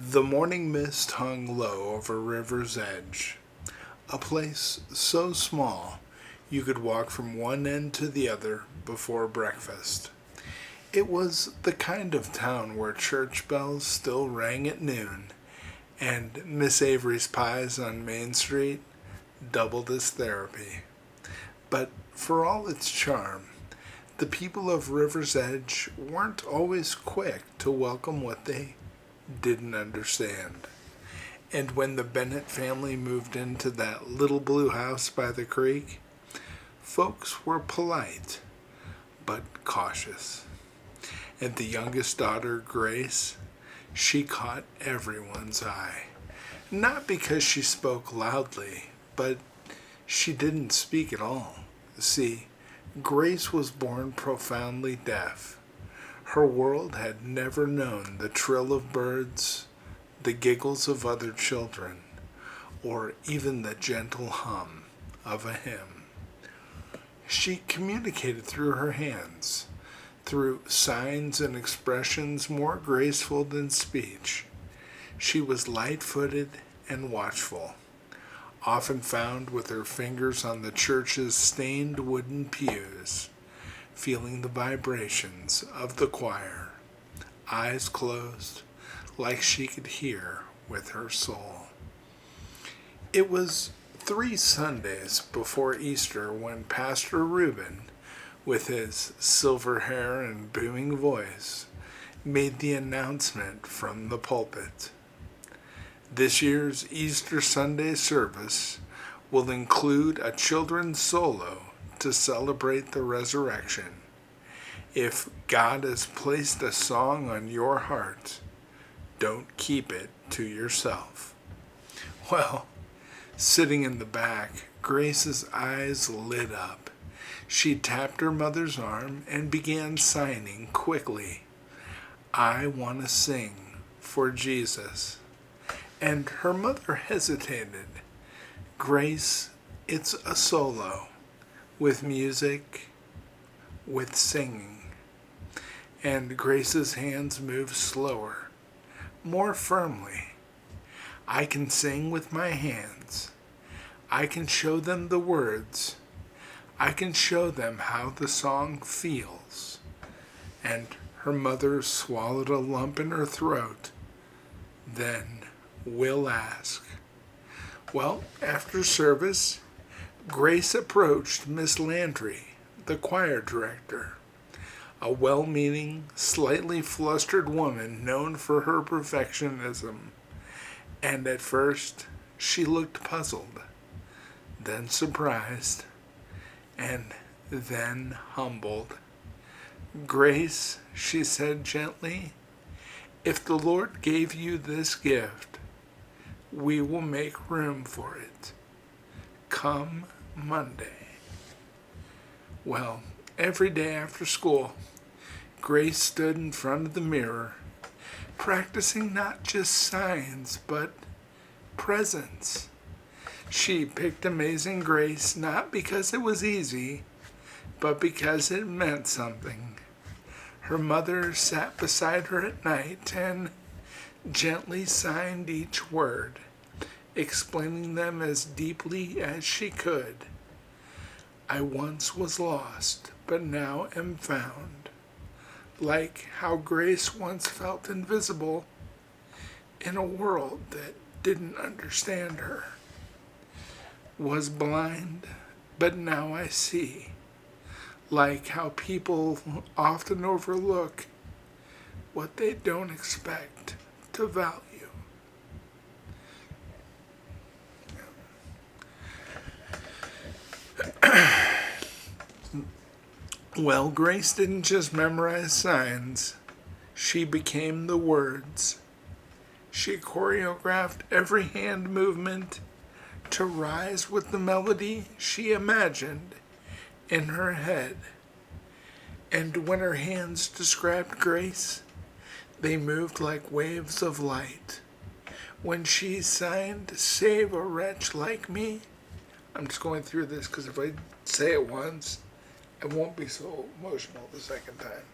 The morning mist hung low over River's Edge, a place so small you could walk from one end to the other before breakfast. It was the kind of town where church bells still rang at noon, and Miss Avery's pies on Main Street doubled as therapy. But for all its charm, the people of River's Edge weren't always quick to welcome what they didn't understand. And when the Bennett family moved into that little blue house by the creek, folks were polite but cautious. And the youngest daughter, Grace, she caught everyone's eye. Not because she spoke loudly, but she didn't speak at all. See, Grace was born profoundly deaf. Her world had never known the trill of birds, the giggles of other children, or even the gentle hum of a hymn. She communicated through her hands, through signs and expressions more graceful than speech. She was light-footed and watchful, often found with her fingers on the church's stained wooden pews, feeling the vibrations of the choir, eyes closed, like she could hear with her soul. It was 3 Sundays before Easter when Pastor Reuben, with his silver hair and booming voice, made the announcement from the pulpit. This year's Easter Sunday service will include a children's solo to celebrate the resurrection. If God has placed a song on your heart, don't keep it to yourself. Well, sitting in the back, Grace's eyes lit up. She tapped her mother's arm and began signing quickly, "I want to sing for Jesus." And her mother hesitated. "Grace, it's a solo, with music, with singing." And Grace's hands moved slower, more firmly. "I can sing with my hands. I can show them the words. I can show them how the song feels." And her mother swallowed a lump in her throat. Then Will asked. Well, after service, Grace approached Miss Landry, the choir director, a well-meaning, slightly flustered woman known for her perfectionism. And at first, she looked puzzled, then surprised, and then humbled. "Grace," she said gently, "if the Lord gave you this gift, we will make room for it. Come Monday." Well, every day after school, Grace stood in front of the mirror, practicing not just signs, but presence. She picked Amazing Grace not because it was easy, but because it meant something. Her mother sat beside her at night and gently signed each word, explaining them as deeply as she could. "I once was lost, but now am found." Like how Grace once felt invisible in a world that didn't understand her. "Was blind, but now I see." Like how people often overlook what they don't expect to value. Well, Grace didn't just memorize signs. She became the words. She choreographed every hand movement to rise with the melody she imagined in her head. And when her hands described Grace, they moved like waves of light. When she signed, "Save a wretch like me," I'm just going through this because if I say it once, I won't be so emotional the second time.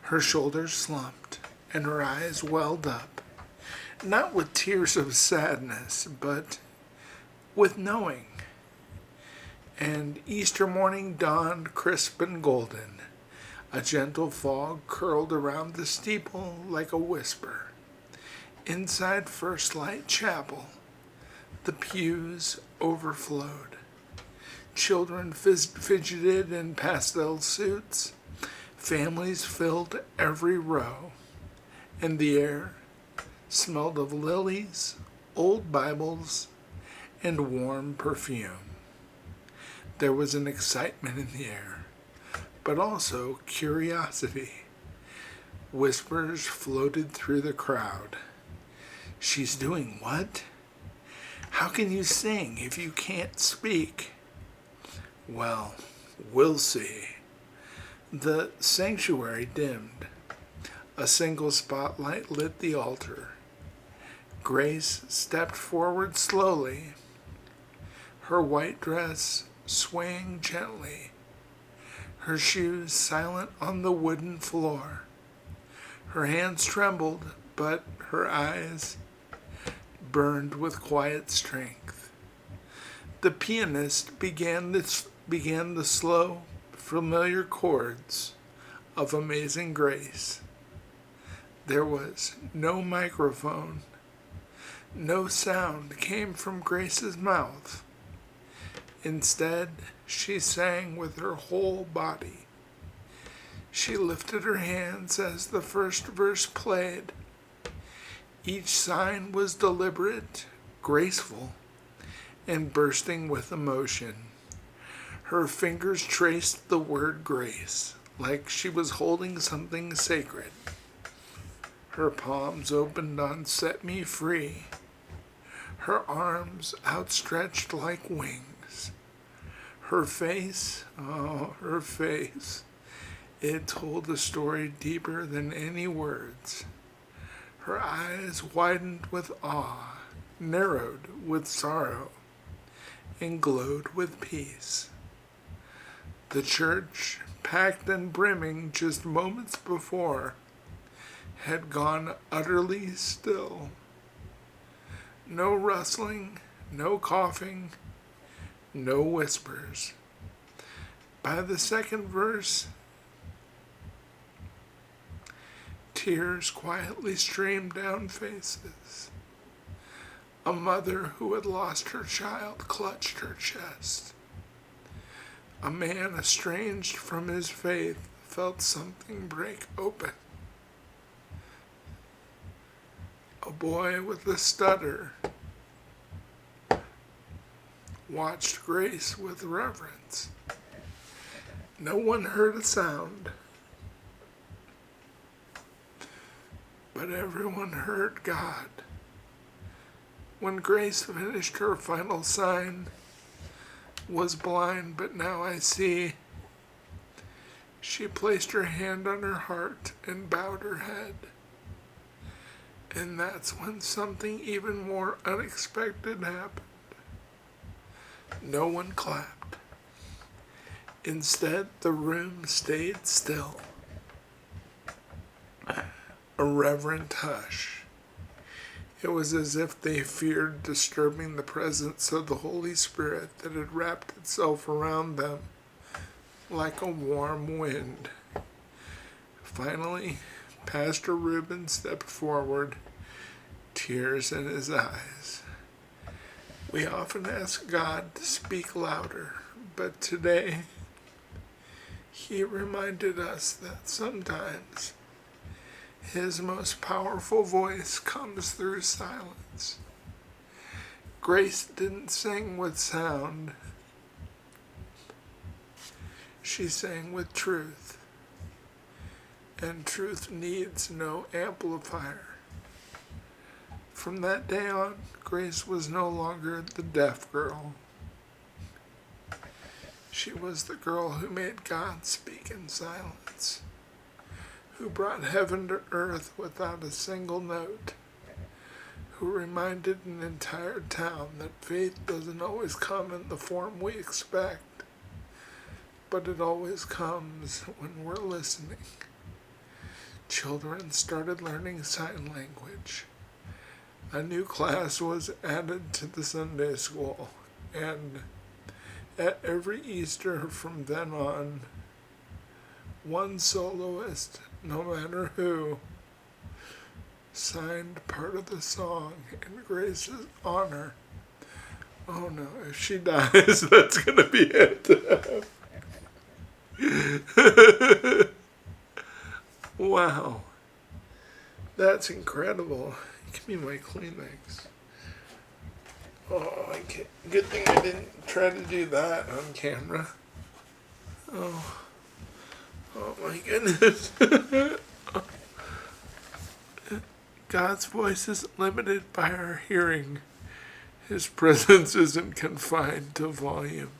Her shoulders slumped and her eyes welled up. not with tears of sadness, but with knowing. And Easter morning dawned crisp and golden. A gentle fog curled around the steeple like a whisper. Inside First Light Chapel, the pews overflowed. Children fidgeted in pastel suits. Families filled every row. And the air smelled of lilies, old Bibles, and warm perfume. There was an excitement in the air, but also curiosity. Whispers floated through the crowd. She's doing what? How can you sing if you can't speak? Well, we'll see. The sanctuary dimmed. A single spotlight lit the altar. Grace stepped forward slowly, her white dress swaying gently, her shoes silent on the wooden floor. Her hands trembled, but her eyes burned with quiet strength. The pianist began the slow, familiar chords of Amazing Grace. There was no microphone. No sound came from Grace's mouth. Instead, she sang with her whole body. She lifted her hands as the first verse played. Each sign was deliberate, graceful, and bursting with emotion. Her fingers traced the word grace, like she was holding something sacred. Her palms opened on Set Me Free, her arms outstretched like wings. Her face, her face, it told a story deeper than any words. Her eyes widened with awe, narrowed with sorrow, and glowed with peace. The church, packed and brimming just moments before, had gone utterly still. No rustling, no coughing, no whispers. By the second verse, tears quietly streamed down faces. A mother who had lost her child clutched her chest. A man estranged from his faith felt something break open. A boy with a stutter watched Grace with reverence. No one heard a sound, but everyone heard God. When Grace finished her final sign, was blind, but now I see. She placed her hand on her heart and bowed her head. And that's when something even more unexpected happened. No one clapped. Instead, the room stayed still. A reverent hush. It was as if they feared disturbing the presence of the Holy Spirit that had wrapped itself around them like a warm wind. Finally, Pastor Reuben stepped forward, tears in his eyes. We often ask God to speak louder, but today he reminded us that sometimes his most powerful voice comes through silence. Grace didn't sing with sound. She sang with truth. And truth needs no amplifier. From that day on, Grace was no longer the deaf girl. She was the girl who made God speak in silence, who brought heaven to earth without a single note, who reminded an entire town that faith doesn't always come in the form we expect, but it always comes when we're listening. Children started learning sign language. a new class was added to the Sunday school, and at every Easter from then on, one soloist, no matter who, signed part of the song in Grace's honor. Oh no, if she dies, that's gonna be it. Wow. That's incredible. Give me my Kleenex. Oh, I can't. Good thing I didn't try to do that on camera. Oh, oh my goodness. God's voice isn't limited by our hearing. His presence isn't confined to volume.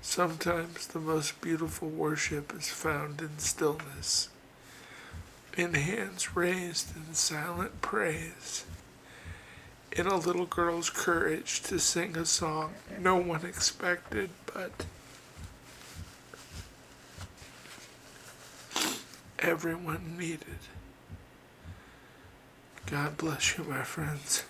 Sometimes the most beautiful worship is found in stillness, in hands raised in silent praise, in a little girl's courage to sing a song no one expected but everyone needed. God bless you, my friends.